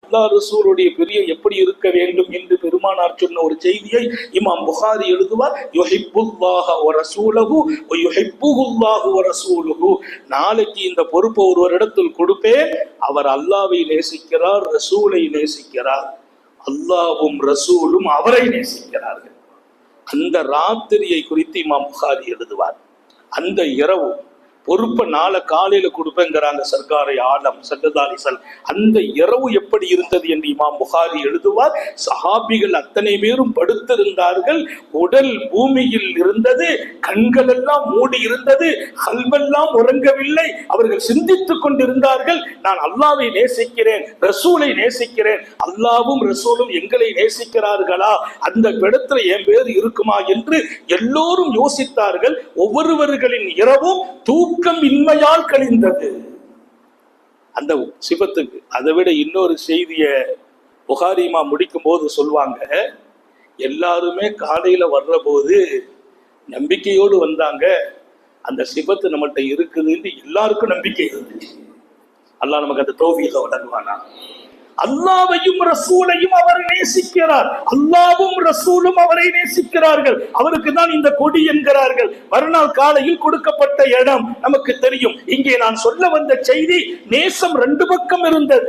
அல்லாஹ் ரசூலுடைய பிரியம் எப்படி இருக்க வேண்டும் என்று பெருமானார் சொன்ன ஒரு செய்தியை இமாம் புகாரி எழுதுவார். யுஹிப்புல்லாஹ வ ரசூலஹு வ யுஹிப்புல்லாஹு வ ரசூலுஹு. நாளைக்கு இந்த பொறுப்பை ஒருவரிடத்தில் கொடுப்பேன், அவர் அல்லாஹ்வை நேசிக்கிறார், ரசூலை நேசிக்கிறார், அல்லாஹ்வும் ரசூலும் அவரை நேசிக்கிறார்கள். அந்த ராத்திரியை குறித்து இமாம் புகாரி எழுதுவார். அந்த இரவு பொறுப்பை நாளை காலையில கொடுப்பேங்கிறாங்க சர்க்காரை ஆலம் சல்லல்லாஹு. அந்த இரவு எப்படி இருந்தது என்று இமாம் புகாரி எழுதுவார். சஹாபிகள் அத்தனை பேரும் படுத்திருந்தார்கள். உடல் பூமியில் இருந்தது, கண்கள் எல்லாம் மூடி இருந்தது, கல்வெல்லாம் உறங்கவில்லை. அவர்கள் சிந்தித்துக் கொண்டிருந்தார்கள், நான் அல்லாஹ்வை நேசிக்கிறேன், ரசூலை நேசிக்கிறேன், அல்லாஹ்வும் ரசூலும் எங்களை நேசிக்கிறார்களா, அந்த இடத்துல என் பேர் இருக்குமா என்று எல்லோரும் யோசித்தார்கள். ஒவ்வொருவர்களின் இரவும் தூக்கம் இன்மையால் கழிந்தது. அந்த சிபத்துக்கு அதை விட இன்னொரு செய்திய புகாரிமா முடிக்கும் போது சொல்வாங்க, எல்லாருமே காலையில வர்ற போது நம்பிக்கையோடு வந்தாங்க, அந்த சிபத்து நம்மகிட்ட இருக்குதுன்னு எல்லாருக்கும் நம்பிக்கை இருந்துச்சு. அல்லாஹ் நமக்கு அந்த தௌஃபீக வழங்குவானா. அல்லாஹ்வையும் ரசூலையும் அவர் நேசிக்கிறார், அல்லாஹ்வும் ரசூலும் அவரை நேசிக்கிறார்கள். அவருக்கு தான் இந்த கொடி என்கிறார்கள். மறுநாள் காலையில் கொடுக்கப்பட்ட இடம் நமக்கு தெரியும். இங்கே நான் சொல்ல வந்த செய்தி, நேசம் ரெண்டு பக்கம் இருந்தது.